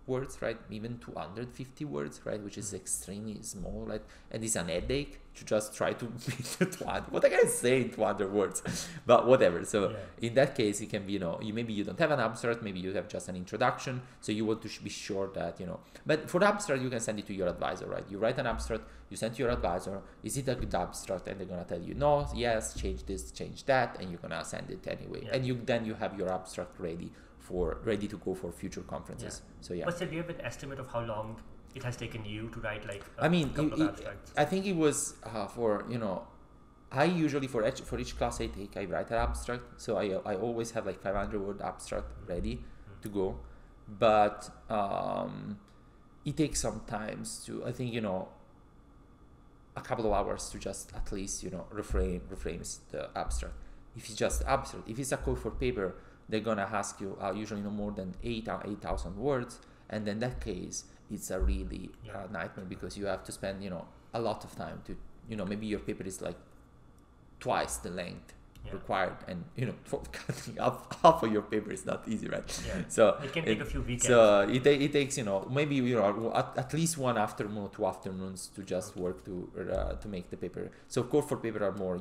[SPEAKER 2] words, right? Even 250 words, right? Which is extremely small, right? And it's an headache to just try to beat the 200. What I can say in 200 words, but whatever. So in that case, it can be, maybe you don't have an abstract, maybe you have just an introduction. So you want to be sure that, but for the abstract, you can send it to your advisor, right? You write an abstract, you send to your advisor, is it a good abstract? And they're going to tell you, no, yes, change this, change that, and you're going to send it anyway. And then you have your abstract ready to go for future conferences. So
[SPEAKER 1] But still, do you have an estimate of how long it has taken you to write couple of abstracts?
[SPEAKER 2] I think it was I usually for each class I take, I write an abstract. So I always have 500 word abstract ready to go. But it takes some time to, I think, a couple of hours to just at least, reframe the abstract. If it's just abstract, if it's a call for paper, they're gonna ask you usually no more than 8,000 words, and in that case, it's a really nightmare, because you have to spend, a lot of time to, maybe your paper is like twice the length required, and for cutting half of your paper is not easy, right? So
[SPEAKER 1] it can take a few weekends.
[SPEAKER 2] So it takes maybe at least one afternoon, 2 afternoons to just work to make the paper. So core for paper are more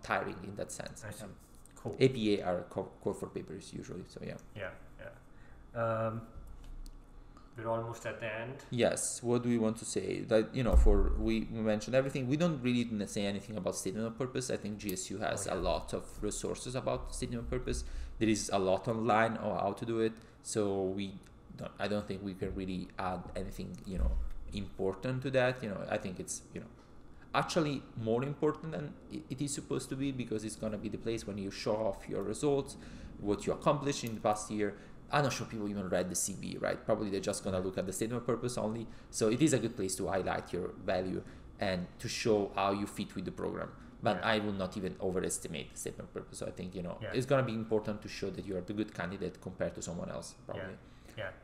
[SPEAKER 2] tiring in that sense.
[SPEAKER 1] I see. Cool.
[SPEAKER 2] APA are core for papers usually. So
[SPEAKER 1] we're almost at the end.
[SPEAKER 2] Yes. What do we want to say? That we mentioned everything. We don't really say anything about statement of purpose. I think GSU has a lot of resources about statement of purpose. There is a lot online on how to do it. So I don't think we can really add anything important to that. I think it's actually more important than it is supposed to be, because it's gonna be the place when you show off your results, what you accomplished in the past year. I'm not sure people even read the CV, right? Probably they're just going to look at the statement of purpose only. So it is a good place to highlight your value and to show how you fit with the program. But I will not even overestimate the statement of purpose. So I think, it's going to be important to show that you are the good candidate compared to someone else, probably.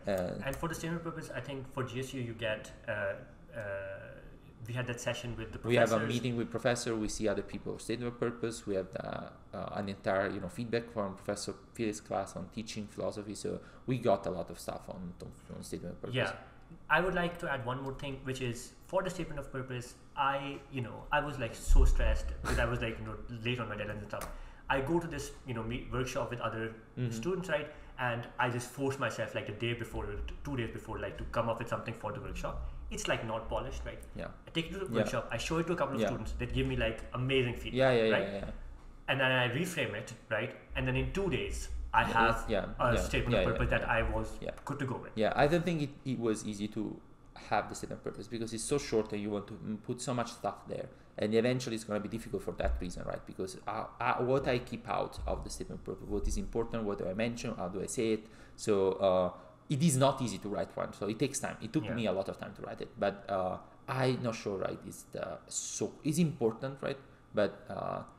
[SPEAKER 1] And for the statement of purpose, I think for GSU, you get... we had that session with the professors.
[SPEAKER 2] We have a meeting with professor. We see other people's statement of purpose. We have an entire feedback from Professor Felix' class on teaching philosophy. So we got a lot of stuff on statement of purpose.
[SPEAKER 1] Yeah, I would like to add one more thing, which is for the statement of purpose. I was like so stressed because I was like late on my deadlines and stuff. I go to this workshop with other students, right? And I just force myself like a day before, 2 days before, like to come up with something for the workshop. It's like not polished, right?
[SPEAKER 2] Yeah.
[SPEAKER 1] I take it to the workshop. I show it to a couple of students that give me like amazing feedback. Right? And then I reframe it, right? And then in 2 days, I have a statement of purpose that I was good to go with.
[SPEAKER 2] Yeah, I don't think it was easy to have the statement of purpose because it's so short and you want to put so much stuff there. And eventually it's going to be difficult for that reason, right? Because what I keep out of the statement of purpose, what is important, what do I mention, how do I say it? So it is not easy to write one. So it takes time. It took me a lot of time to write it. But I'm not sure, right? It's important, right? But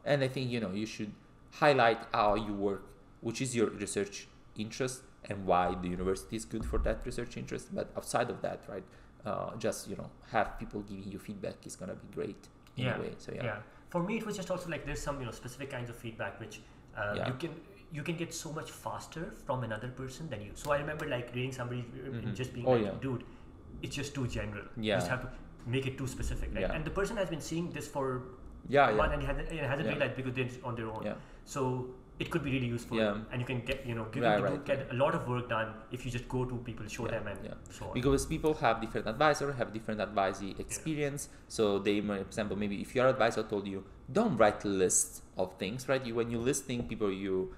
[SPEAKER 2] and I think, you should highlight how you work, which is your research interest and why the university is good for that research interest. But outside of that, right, just, have people giving you feedback is going to be great in a way. So,
[SPEAKER 1] For me, it was just also like there's some, specific kinds of feedback which you can get so much faster from another person than you. So I remember like reading somebody and just being dude, it's just too general. You just have to make it too specific. Right? And the person has been seeing this for one and hasn't realized because they're on their own. So it could be really useful, and you can get get a lot of work done if you just go to people, show them, and so on.
[SPEAKER 2] Because people have different advisors, have different advisee experience. So they, for example, maybe if your advisor told you, don't write lists of things, right? When you listing people, you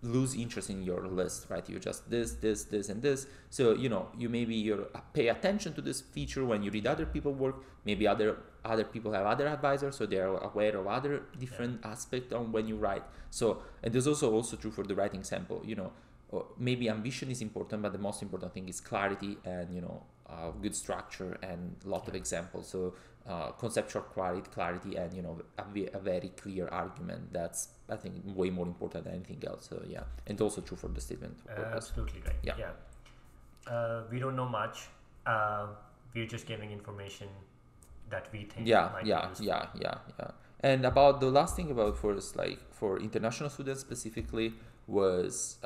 [SPEAKER 2] lose interest in your list, right? You just this, and this. So you maybe pay attention to this feature when you read other people's work. Maybe other people have other advisors, so they are aware of other different aspects on when you write. So, and there's also true for the writing sample. Maybe ambition is important, but the most important thing is clarity and good structure and a lot of examples. So conceptual clarity and a very clear argument. That's, I think, way more important than anything else. So and also true for the statement of purpose.
[SPEAKER 1] Absolutely right. We don't know much. We're just giving information that we think might be useful.
[SPEAKER 2] And about the last thing about for international students specifically was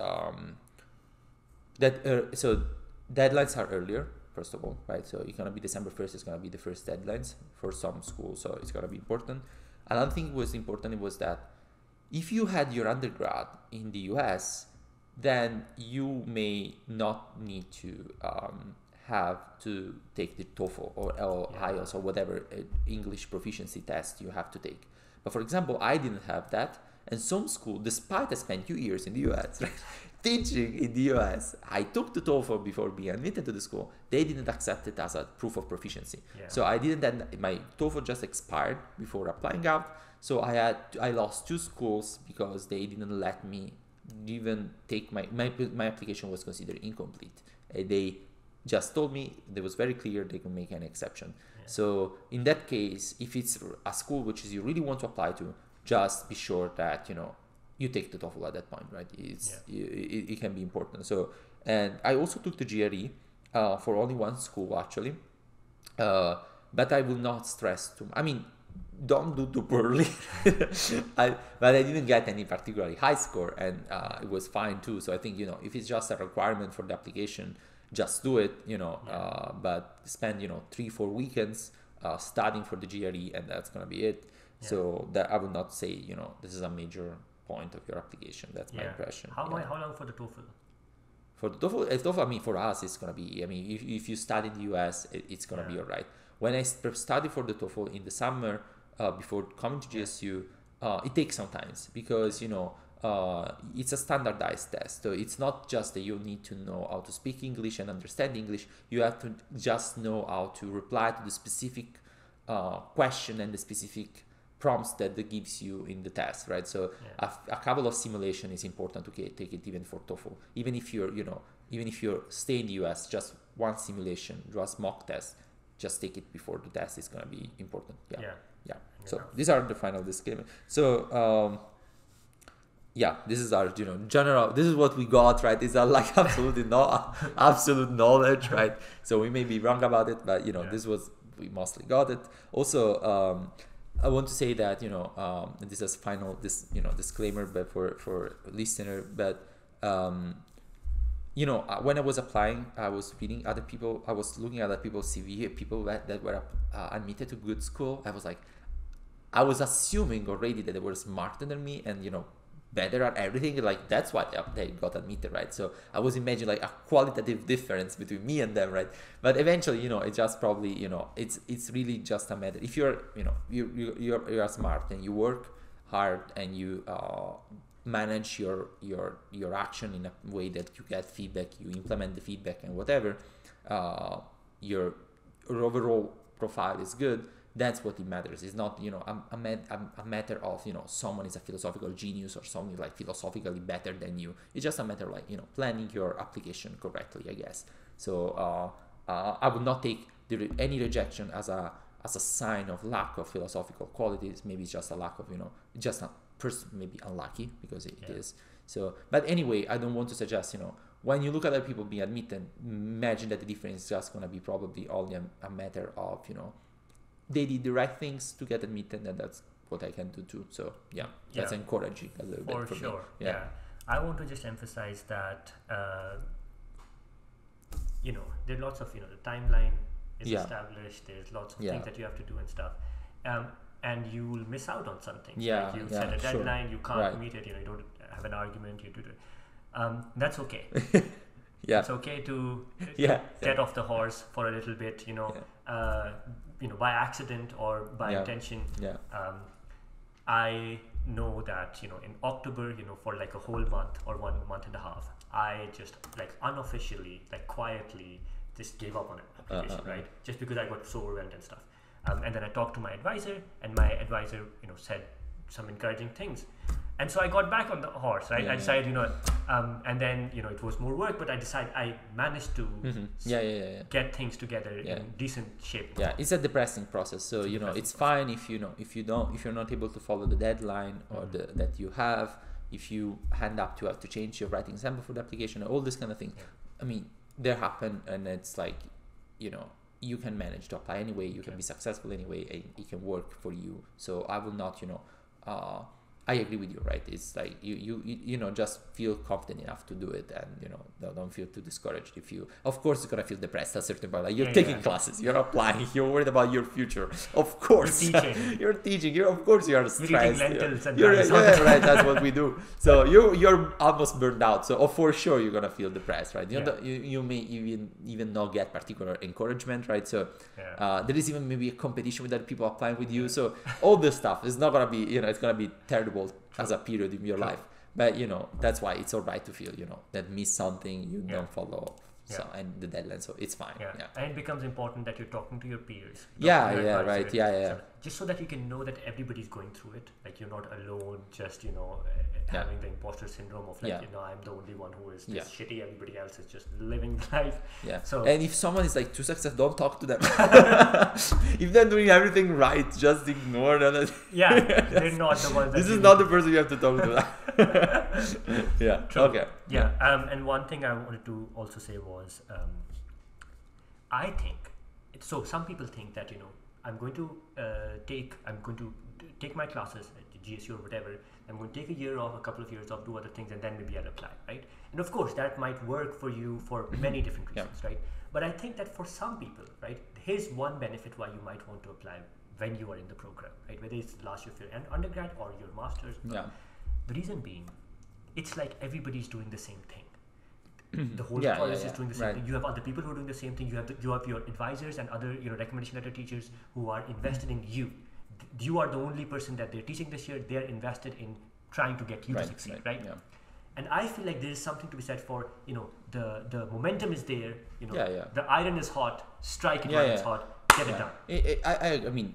[SPEAKER 2] that so deadlines are earlier. First of all, right? So it's gonna be December 1st. It's gonna be the first deadlines for some schools, so it's gonna be important. Another thing was important was that if you had your undergrad in the US, then you may not need to have to take the TOEFL or IELTS or whatever English proficiency test you have to take. But for example, I didn't have that, and some school, despite I spent 2 years in the US, right, teaching in the US, I took the TOEFL before being admitted to the school. They didn't accept it as a proof of proficiency. So I didn't. My TOEFL just expired before applying out. So I lost 2 schools because they didn't let me even take my application was considered incomplete. They just told me, it was very clear they could make an exception. So in that case, if it's a school which is you really want to apply to, just be sure that you take the TOEFL at that point, right? It can be important. So, and I also took the GRE for only one school actually, but I will not stress too much. I mean, don't do too poorly. But I didn't get any particularly high score, and it was fine too. So I think if it's just a requirement for the application, just do it. But spend 3-4 weekends studying for the GRE, and that's gonna be it. So that I would not say this is a major point of your application. That's my impression.
[SPEAKER 1] How long for the TOEFL?
[SPEAKER 2] For the TOEFL, I mean, for us, it's gonna be. I mean, if you study in the US, it's gonna be alright. When I studied for the TOEFL in the summer before coming to GSU, it takes some time because it's a standardized test. So it's not just that you need to know how to speak English and understand English. You have to just know how to reply to the specific question and the specific prompts that gives you in the test, right? So a couple of simulation is important to take it even for TOEFL. Even if you're stay in the US, just one simulation, just mock test, just take it before the test is gonna be important. Yeah. So these are the final disclaimer. So this is our general. This is what we got, right? These are like absolutely absolute knowledge, right? So we may be wrong about it, but this was we mostly got it. Also, I want to say that this is final disclaimer, but for listener, but when I was applying, I was reading other people. I was looking at other people's CV, people that were admitted to good school. I was assuming already that they were smarter than me and better at everything. Like that's why they got admitted, right? So I was imagining like a qualitative difference between me and them, right? But eventually, it's just probably it's really just a matter. If you're you're smart and you work hard and you manage your action in a way that you get feedback, you implement the feedback and whatever, your overall profile is good. That's what it matters. It's not a matter of someone is a philosophical genius or someone is like philosophically better than you. It's just a matter of like planning your application correctly, I guess. So I would not take any rejection as a sign of lack of philosophical qualities. Maybe it's just a lack of just a person maybe unlucky because it is. So but anyway, I don't want to suggest when you look at other people being admitted, imagine that the difference is just gonna be probably only a matter of they did the right things to get admitted, and that's what I can do too. So that's encouraging a little bit for
[SPEAKER 1] sure.
[SPEAKER 2] me.
[SPEAKER 1] Yeah, I want to just emphasize that there are lots of the timeline is established. There's lots of things that you have to do and stuff, and you will miss out on something. Like you set a deadline, you can't meet it. You don't have an argument. You do it. That's okay. It's okay to get off the horse for a little bit. By accident or by intention. I know that in October, for like a whole month or 1 month and a half, I just like unofficially, like quietly, just gave up on an application, right? Just because I got so overwhelmed and stuff. And then I talked to my advisor, and my advisor, said some encouraging things. And so I got back on the horse, right? I decided, and then, it was more work, but I managed to get things together in decent shape.
[SPEAKER 2] Yeah, it's a depressing process. So, it's fine if if you're not able to follow the deadline or that you have, if you hand up to have to change your writing sample for the application, all this kind of thing. I mean, they happen, and it's like, you can manage to apply anyway, you can be successful anyway, and it can work for you. So I will not, I agree with you, right? It's like you just feel confident enough to do it, and don't feel too discouraged. If you, of course, you're gonna feel depressed at a certain point. Like you're taking classes, you're applying, you're worried about your future. Of course, you're teaching. Of course, you're stressed. Right. That's what we do. So you're almost burned out. So for sure, you're gonna feel depressed, right? You may even not get particular encouragement, right? So there is even maybe a competition with other people applying with you. So all this stuff is not gonna be, it's gonna be terrible as a period in your life, but that's why it's all right to feel that miss something, you don't follow and the deadline, so it's fine.
[SPEAKER 1] And it becomes important that you're talking to your peers,
[SPEAKER 2] right.
[SPEAKER 1] just so that you can know that everybody's going through it. Like you're not alone, just having the imposter syndrome of like I'm the only one who is just shitty. Everybody else is just living life.
[SPEAKER 2] Yeah.
[SPEAKER 1] So
[SPEAKER 2] and if someone is like too successful, don't talk to them. If they're doing everything right, just ignore them.
[SPEAKER 1] Yeah, they're not the ones.
[SPEAKER 2] This is not the person you have to talk to. Yeah.
[SPEAKER 1] True.
[SPEAKER 2] Okay.
[SPEAKER 1] Yeah. And one thing I wanted to also say was, I think so. Some people think that I'm going to take my classes at GSU or whatever. I'm going to take a year off, a couple of years off, do other things, and then maybe I'll apply, right? And of course, that might work for you for many different reasons, right? But I think that for some people, right, here's one benefit why you might want to apply when you are in the program, right? Whether it's last year of your undergrad or your master's.
[SPEAKER 2] Yeah.
[SPEAKER 1] The reason being, it's like everybody's doing the same thing. The whole college is doing the same thing. You have other people who are doing the same thing. You have your advisors and other recommendation letter teachers who are invested in you. You are the only person that they're teaching this year. They're invested in trying to get you to succeed, right?
[SPEAKER 2] Yeah.
[SPEAKER 1] And I feel like there is something to be said for the momentum is there. The iron is hot. Strike it while it's hot. Get it done.
[SPEAKER 2] I mean,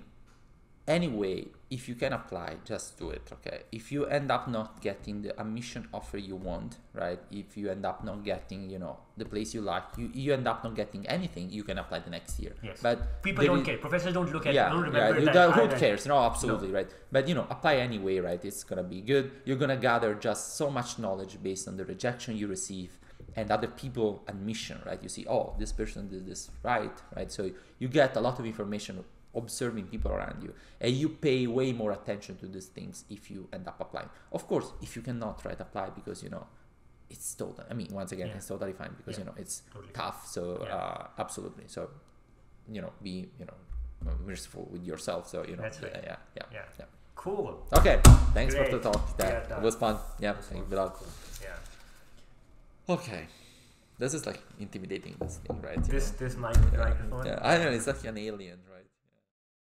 [SPEAKER 2] anyway, if you can apply, just do it, okay? If you end up not getting the admission offer you want, right? If you end up not getting, the place you like, you end up not getting anything, you can apply the next year.
[SPEAKER 1] Yes.
[SPEAKER 2] But
[SPEAKER 1] people don't care. Professors don't look at it. Don't remember that.
[SPEAKER 2] Who cares? No, absolutely, right? But, apply anyway, right? It's going to be good. You're going to gather just so much knowledge based on the rejection you receive and other people admission, right? You see, oh, this person did this right? So you get a lot of information observing people around you, and you pay way more attention to these things if you end up applying. Of course, if you cannot apply because it's total. I mean, once again, it's totally fine because it's totally tough. So absolutely. So be merciful with yourself. So
[SPEAKER 1] that's right.
[SPEAKER 2] Yeah.
[SPEAKER 1] Cool.
[SPEAKER 2] Okay. Thanks
[SPEAKER 1] Great.
[SPEAKER 2] for the talk. It was fun. Yeah. Thank you.
[SPEAKER 1] Cool. Yeah.
[SPEAKER 2] Okay. This is like intimidating. This thing, right?
[SPEAKER 1] This microphone.
[SPEAKER 2] Yeah. I know it's like an alien, right?